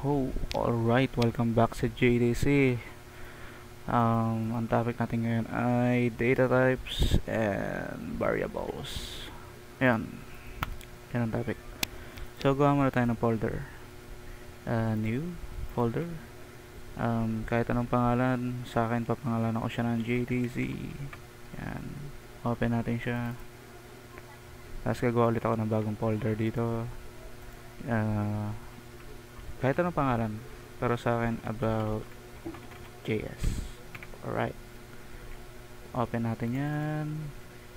Ho! Alright, welcome back sa JDC. Ang topic natin ngayon ay data types and variables. Ayan, yan ang topic. So, gawa muna tayo ng folder. New folder. Kahit anong pangalan, sa akin papangalan ako siya ng JDC. Yan, open natin siya. Tapos gagawa ulit ako ng bagong folder dito. Kahit anong pangalan, pero sa akin about JS. Alright, open natin yan,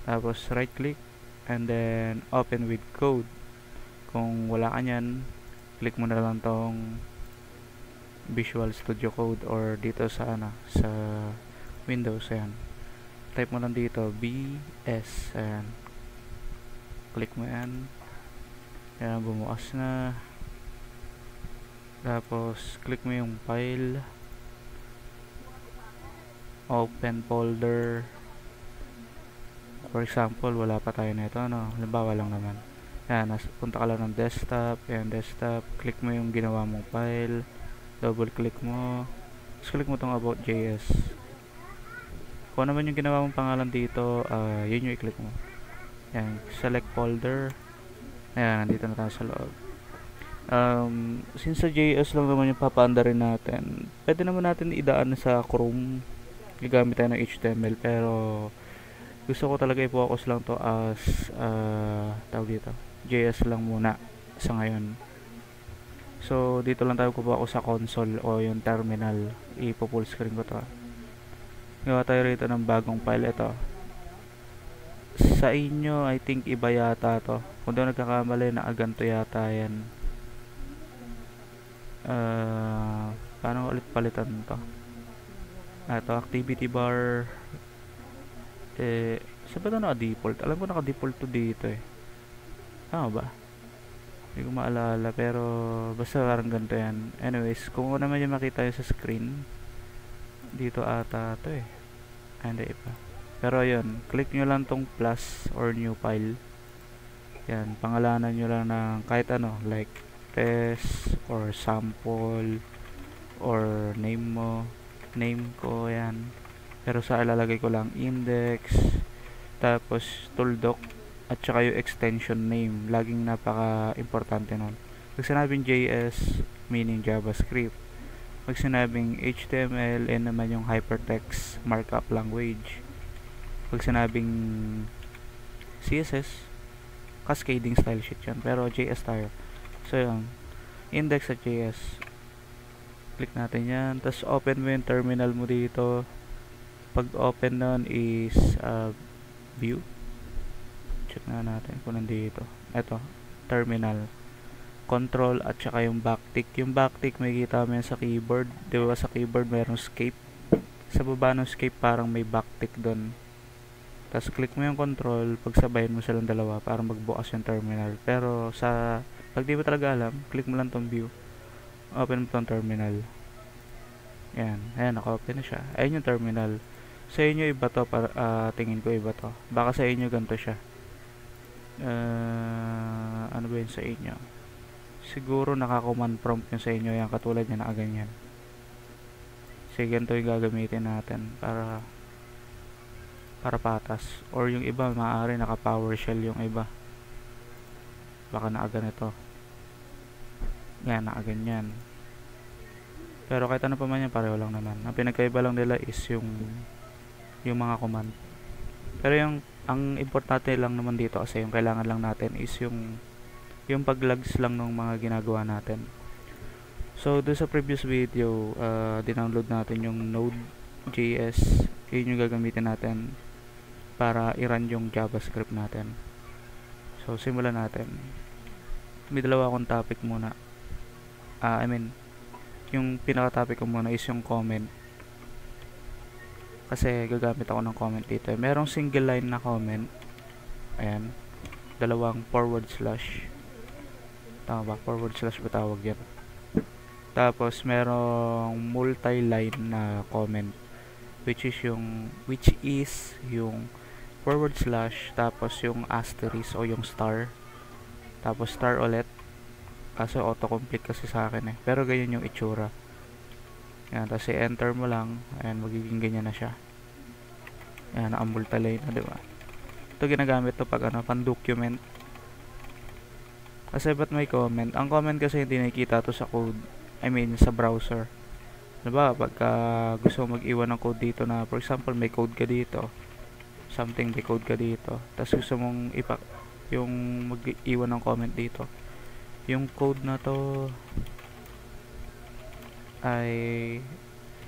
tapos right click and then open with code. Kung wala ka nyan, click mo na lang tong Visual Studio Code or dito sa sa Windows. Ayan, type mo lang dito BS, ayan, click mo yan. Ayan, bumukas na. Tapos click mo yung file, open folder. For example, wala pa tayo nito, halimbawa lang naman. Yan, punta ka lang ng desktop. Yan, desktop, click mo yung ginawa mong file, double click mo, tapos click mo tong about JS. Kung ano man yung ginawa mong pangalan dito, yun yung i-click mo. Yan, select folder. Ayan, nandito na tayo sa loob. Since sa JS lang naman yung papaandarin natin, pwede naman natin idaan sa Chrome, gagamit tayo ng HTML, pero gusto ko talaga i-focus lang to as tawag dito, JS lang muna sa ngayon. So dito lang tayo focus sa console o yung terminal. Ipo-full screen ko to. Gawa tayo rito ng bagong file. Ito sa inyo, I think iba yata to. Kung daw nagkakamali, nakaganto yata yan. Paano ulit palitan to? Ito, activity bar. Saan ba ito naka-default? Alam ko naka-default to dito eh. Tama ba? Hindi ko maalala, pero basta parang ganito yan. Anyways, kung ano naman yung makita yung sa screen, dito ata to eh. Hindi pa. Pero yun, click nyo lang tong plus or new file. Yan, pangalanan nyo lang ng kahit ano, like test or sample or name mo. Name ko yan, pero sa ilalagay ko lang index, tapos tooldoc at saka yung extension name. Laging napaka importante nun. Pag sinabing JS, meaning JavaScript. Pag sinabing HTML, naman yung hypertext markup language. Pag sinabing CSS, cascading style sheet yan, pero JS tayo. So yun, index at JS, click natin yan, tapos open mo yung terminal mo dito. Pag open nun is view, check na natin kung nandito. Eto, terminal, control at saka yung backtick. Yung backtick may kita mo yan sa keyboard, diba? Sa keyboard mayroong escape, sa baba ng escape parang may backtick dun. Tapos click mo yung control, pagsabayin mo silang dalawa para magbukas yung terminal. Pero pag di mo talaga alam, click mo lang tong view, open mo tong terminal. Yan, ayan, naka-open na siya. Ayun yung terminal. Sa inyo iba to, tingin ko iba to. Baka sa inyo ganito siya. Ano ba yun sa inyo? Siguro naka-command prompt yung sa inyo, yan, katulad yan, nakaganyan. Sige, ganito yung gagamitin natin para patas. Or yung iba, maaari naka-PowerShell yung iba. Baka nakaganito. Yan, nakaganyan. Pero kahit ano pa man yan, pareho lang naman. Ang pinagkaiba lang nila is yung mga command. Pero ang importante lang naman dito, kasi yung kailangan lang natin is yung paglogs lang ng mga ginagawa natin. So doon sa previous video, dinownload natin yung Node.js. Yun yung gagamitin natin para i-run yung JavaScript natin. So simulan natin. May dalawa akong topic muna. Yung pinaka-topic ko muna is yung comment, kasi gagamit ako ng comment dito. Merong single line na comment, ayan, dalawang forward slash, tama ba? Forward slash ba tawag yan? Tapos merong multi-line na comment, which is yung forward slash, tapos yung asterisk o yung star, tapos star ulit, Kaso autocomplete kasi sa akin eh. Pero ganyan yung itsura. Yan, tapos i-enter mo lang. Ayan, magiging ganyan na siya. Ayan, naka-multi-line na, diba? Ito ginagamit to pag ano, pan-document. Kasi ba't may comment? Ang comment kasi hindi nakikita to sa code. I mean, sa browser. Diba, pagka gusto mo mag-iwan ng code dito na, for example, may code ka dito. May code ka dito. Tapos gusto mong yung mag-iwan ng comment dito. Yung code na to ay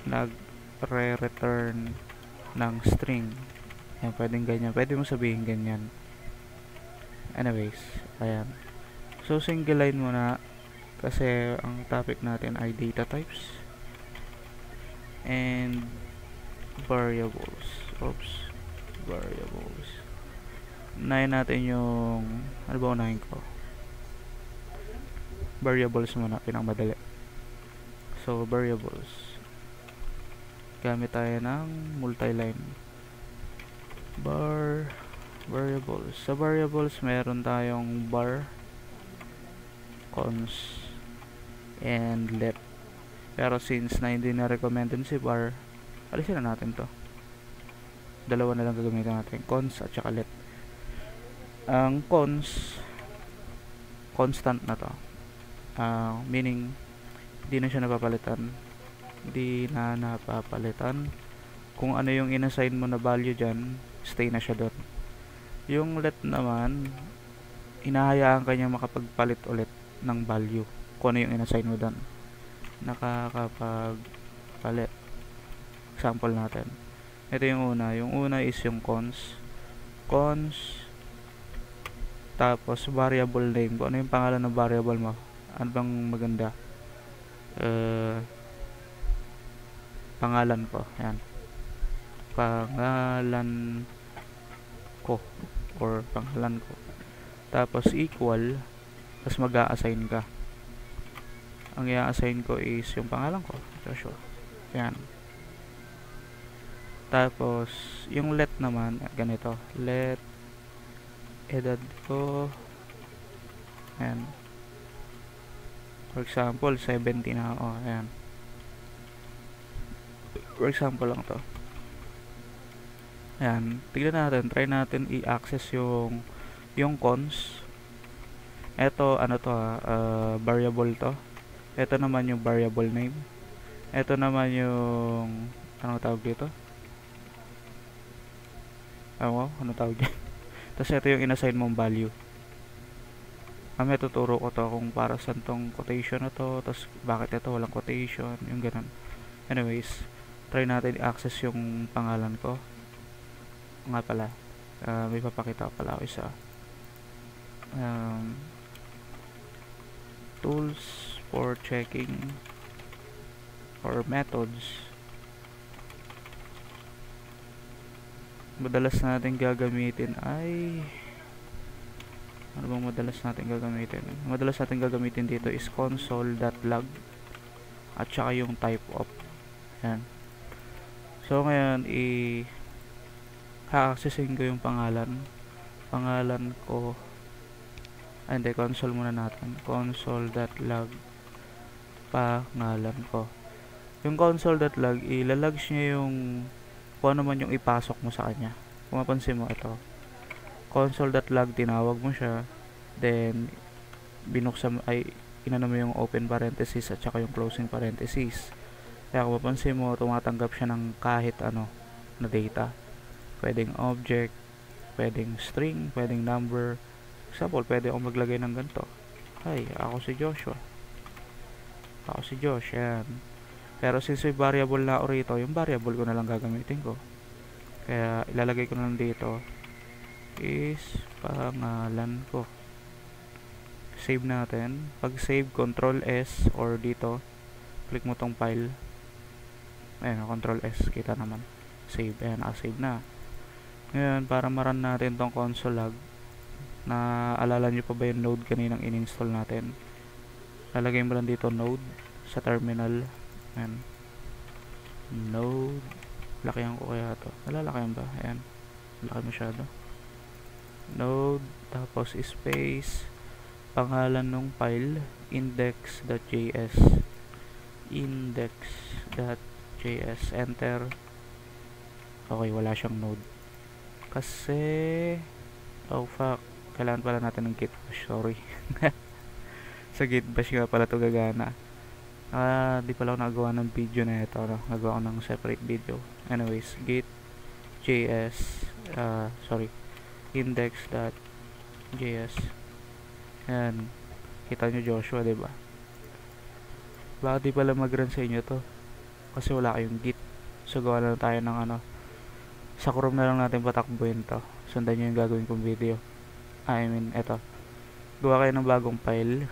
nagre-return ng string. Ayan, pwedeng ganyan. Pwede mo sabihin ganyan. Anyways, ayan. So, single line muna kasi ang topic natin ay data types and variables. Oops. Variables. Unahin natin yung ano ba unahin ko? Variables muna, pinakamadali. So, variables. Gamit tayo ng multi-line. Variables. Sa variables, meron tayong bar, cons, and let. Pero since na hindi na recommended si bar, alisin na natin to. Dalawa na lang gagamitin natin, cons at saka let. Ang cons, constant na to. Meaning, hindi na siya napapalitan. Kung ano yung inassign mo na value dyan, stay na siya doon. Yung let naman, hinahayaan ka niya makapagpalit ulit ng value kung ano yung inassign mo doon. Nakakapagpalit. Example natin. Ito yung una. Yung una is yung cons. Tapos variable name. Kung ano yung pangalan ng variable mo. Ano bang maganda? Pangalan ko. Yan. Pangalan ko. Or pangalan ko. Tapos equal. Tapos mag-a-assign ka. Ang i-assign ko is yung pangalan ko. Joshua. Yan. Tapos, yung let naman, ganito. Let, edad ko, ayan. For example, 70 na ako. Ayan. For example lang to. Ayan. Tignan natin. Try natin i-access yung cons. Ito, ano to variable to. Ito naman yung variable name. Ito naman yung, ano tawag dito? Ano tawag dyan? Tapos ito yung inassign mong value. Kami tuturo ko to kung para saan tong quotation na to. Tapos bakit ito walang quotation. Yung ganun. Anyways, try natin i-access yung pangalan ko. Nga pala. May papakita pala ako isa. Tools for checking or methods. Madalas natin gagamitin ay ano bang madalas natin gagamitin? Madalas natin gagamitin dito is console.log at saka yung type of. Yan. So ngayon ha-accessin ko yung pangalan ko. Hindi, console muna natin. Console.log pangalan ko. Yung console.log ilalogs niya yung kung ano man yung ipasok mo sa kanya. Kung mapansin mo ito, console.log, tinawag mo siya, then binuksan inano mo yung open parenthesis at saka yung closing parenthesis. Kaya kung mapansin mo, tumatanggap siya ng kahit ano na data. Pwedeng object, pwedeng string, pwedeng number. Example, pwede akong maglagay ng ganito. Hi, ako si Joshua. Ako si Josh, yan. Pero since may variable na ako rito, yung variable ko na lang gagamitin ko. Kaya ilalagay ko na lang dito is pangalan ko. Save natin. Pag save, Control S or dito, click mo tong file. Ayan, Control S, kita naman. Save, ayan, save na. Ngayon, para maran natin tong console log, na alala nyo pa ba yung node kaninang in-install natin? Lalagay mo lang dito node sa terminal. Ayan. Node. Lakihan ko kaya to. Lalakihan ba? Ayan. Laki masyado. Node. Tapos space. Pangalan ng file. index.js, index.js, enter. Okay, wala siyang node kasi oh fuck, kailangan pala natin ng git bash, sorry. Sa git bash nga pala to gagana. Di pala ako nagawa ng video na ito, no? Nagawa ko ng separate video. Anyways, git.js, sorry, index.js. Ayan, kita nyo Joshua, diba? Bakit di pala mag-run sa inyo to? Kasi wala kayong git. So gawa lang tayo ng ano, sa Chrome na lang natin patakbuhin to. Sundan nyo yung gagawin kong video. I mean, eto, gawa kayo ng bagong file,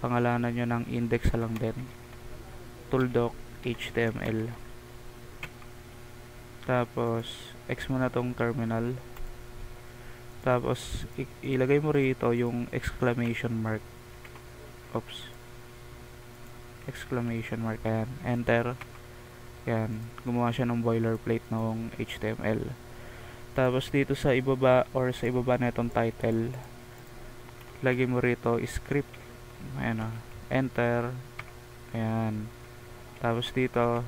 pangalanan nyo ng index lang din, tooldoc.html. Tapos X mo na tong terminal. Tapos ilagay mo rito yung exclamation mark. Oops. Exclamation mark. Ayan. Enter. Ayan. Gumawa siya ng boilerplate ng HTML. Tapos dito sa ibaba or sa ibaba na itong title, lagay mo rito script. Ayan o. Enter. Ayan. Tapos dito,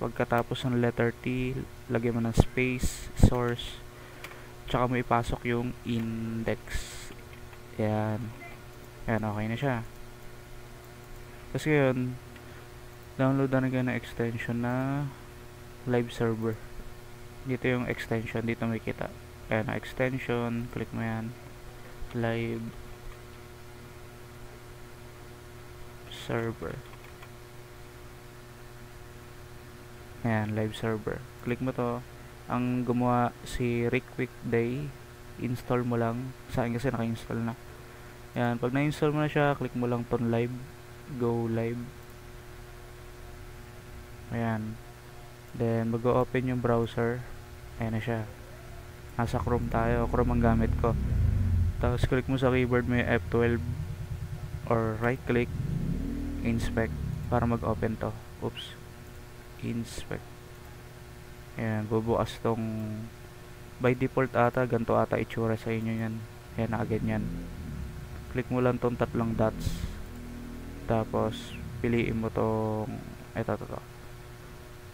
pagkatapos ng letter T, lagay mo ng space, source, tsaka mo ipasok yung index. Ayan. Ayan, okay na siya. Kasi yun, download na kayo ng extension na live server. Dito yung extension, dito may kita. Ayan, extension, click mo yan. Live server. Ayan, live server. Click mo to. Ang gumawa si Rick Weekday. Install mo lang. Sa akin kasi naka-install na. Ayan, pag na-install mo na siya, click mo lang ton live. Go live. Ayan. Then, mag-open yung browser. Ayan na siya. Nasa Chrome tayo. Chrome ang gamit ko. Tapos, click mo sa keyboard mo yung F12 or right click, inspect, para mag-open to. Oops. Inspect. Ayan, bubukas tong, by default ata, ganito ata itsura sa inyo yan. Ayan, nakaganyan. Click mo lang tong tatlong dots. Tapos, piliin mo tong, eto,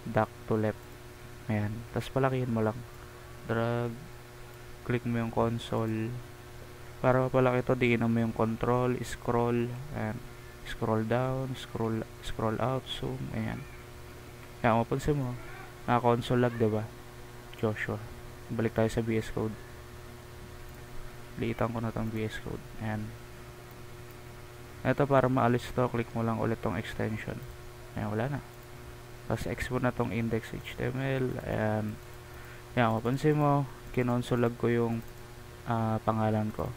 dock to left. Ayan, tapos palakihin mo lang. Drag. Click mo yung console. Para mapalaki ito, diinan mo yung control, scroll. Ayan. Scroll down, scroll out, zoom. Ayan. Ayan, mapansin mo, naka-console lag, diba? Joshua. Balik tayo sa VS Code. Liitan ko na tong VS Code. Ayan. Ito, para maalis to, click mo lang ulit tong extension. Ayan, wala na. Tapos export na tong index.html. Ayan. Ayan, mapansin mo, kinonsole lag ko yung pangalan ko.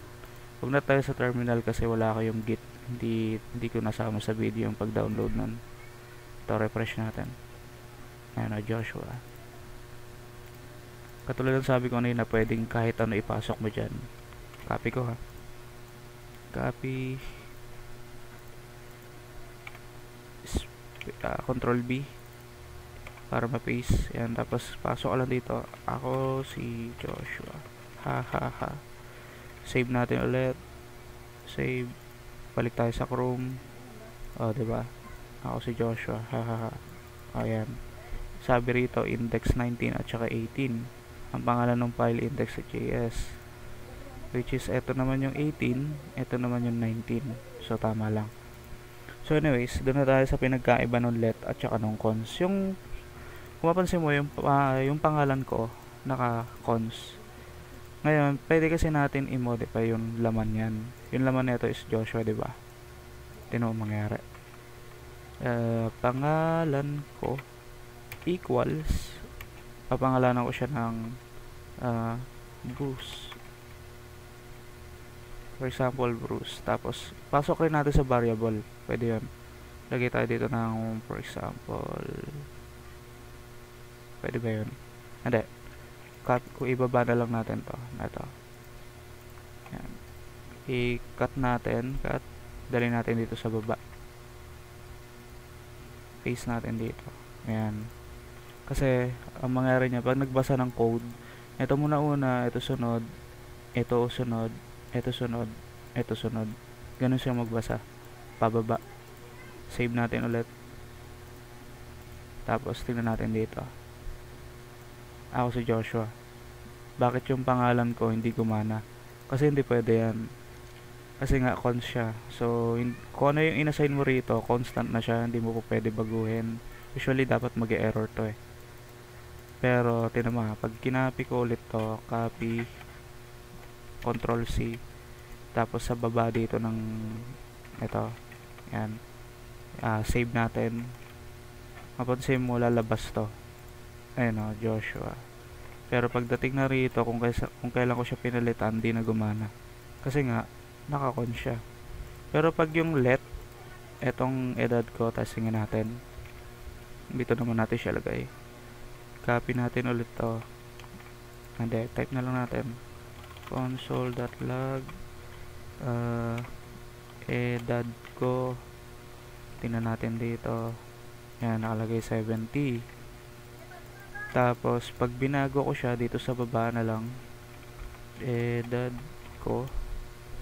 Huwag na tayo sa terminal kasi wala kayong git. Hindi ko nasama sa video yung pag-download nun. Ito, refresh natin. Ayan o, Joshua. Katulad ng sabi ko na pwedeng kahit ano ipasok mo dyan. Copy ko ha. Copy. Control B para ma-paste. Ayan, tapos pasok ka lang dito. Ako si Joshua. Ha ha ha. Save natin ulit. Save. Balik tayo sa Chrome. O, diba? Ako si Joshua. Ha ha ha. Ayan. Sabi rito index 19 at saka 18. Ang pangalan ng file index.js, which is eto naman yung 18, eto naman yung 19. So tama lang. So anyways, doon na tayo sa pinagkaiba ng let at saka ng cons. Yung kung mapansin mo yung pangalan ko naka cons. Ngayon, pwede kasi natin i-modify yung laman yan. Yung laman nito is Joshua, diba? Tingnan mo mangyari. Pangalan ko equals, papangalanan ko siya ng Bruce, for example Bruce. Tapos pasok rin natin sa variable, pwede yun. Lagay tayo dito ng for example, pwede ba yun? Hindi, kung ibaba na lang natin to, ito. Yan. I-cut natin, dali natin dito sa baba, paste natin dito. Ayan. Kasi, ang mangyari niya, pag nagbasa ng code, ito muna una, ito sunod, ito sunod, ito sunod, ito sunod. Ganun siya magbasa. pababa. Save natin ulit. Tapos tingnan natin dito. Ako si Joshua. Bakit yung pangalan ko hindi gumana? Kasi hindi pwede yan. Kasi nga cons siya. So kung ano yung inassign mo rito, constant na siya, hindi mo po pwede baguhin. Usually dapat mag-error to eh. Pero tinan mo, pag kinopy ko ulit to, copy, Control C, tapos sa baba dito ng ito, yan, save natin. Mapansin mo lalabas to. Ayun o, Joshua. Pero pagdating na rito, kung kailan ko siya pinalitan, di na gumana. Kasi nga, nakakon siya. Pero pag yung let, etong edad ko, tasingin natin. Dito naman natin siya lagay. Copy natin ulit to. Hindi, type na lang natin. Console.log edad ko. Tingnan natin dito. Yan, nakalagay 70. Tapos, pag binago ko siya, dito sa baba na lang, edad ko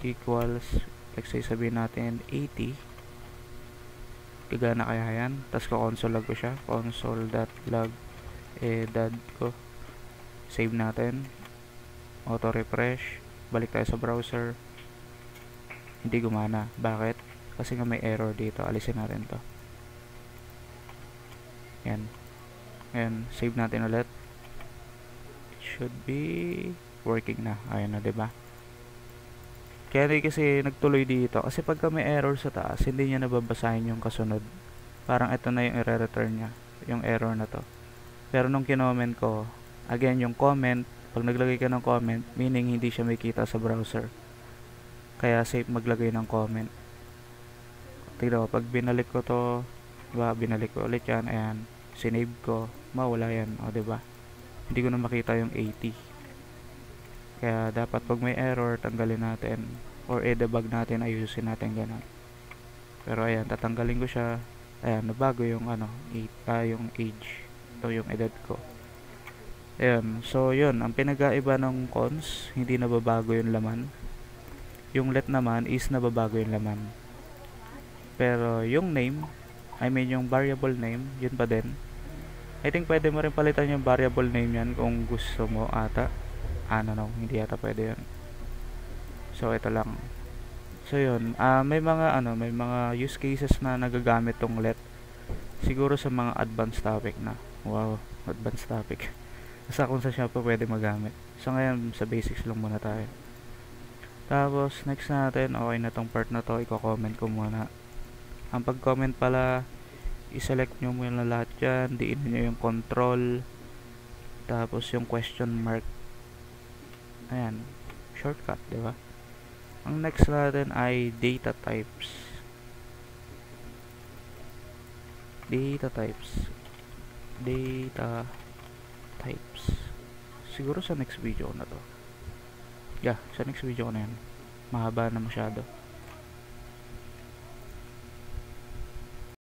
equals, let's say sabihin natin 80. Gagana kaya yan? Tapos console log ko siya. Console.log edad ko. Save natin. Auto refresh. Balik tayo sa browser. Hindi gumana. Bakit? Kasi nga may error dito. Alisin natin to. Yan. Ayan. Save natin ulit. It should be working na. Ayan na, diba? Kaya kasi nagtuloy dito. Kasi pagka may error sa taas, hindi niya nababasahin yung kasunod. Parang ito na yung i-return niya. Yung error na to. Pero nung kinoment ko, again, yung comment, pag naglagay ka ng comment, meaning hindi siya makita sa browser. Kaya safe maglagay ng comment. Tignan ko, pag binalik ko to, diba, binalik ko ulit yan, ayan, sinave ko, mawala yan, o diba? Hindi ko na makita yung 80. Kaya dapat pag may error, tanggalin natin, or i-debug natin, ayusin natin ganun. Pero ayan, tatanggalin ko siya, ayan, nabago yung ano, yung age. Ito yung edad ko. Ayan, so yun, ang pinagkaiba ng cons, hindi nababago yung laman. Yung let naman is nababago yung laman. Pero yung name, I mean yung variable name, yun pa din. I think pwede mo rin palitan yung variable name yan kung gusto mo ata. No, hindi ata pwede yun. So ito lang. So yun, may mga use cases na nagagamit tong let. Siguro sa mga advanced topic na. Wow, advanced topic. Basta kung sa shop pwede magamit. So ngayon, sa basics lang muna tayo. Tapos, next natin, okay na tong part na to, i-comment ko muna. Ang pag-comment pala, i-select nyo muna lahat dyan, diin nyo yung control, tapos yung question mark. Ayan, shortcut, diba? Ang next natin ay data types. Data types. Siguro sa next video na to. Yeah, sa next video na yan. Mahaba na masyado.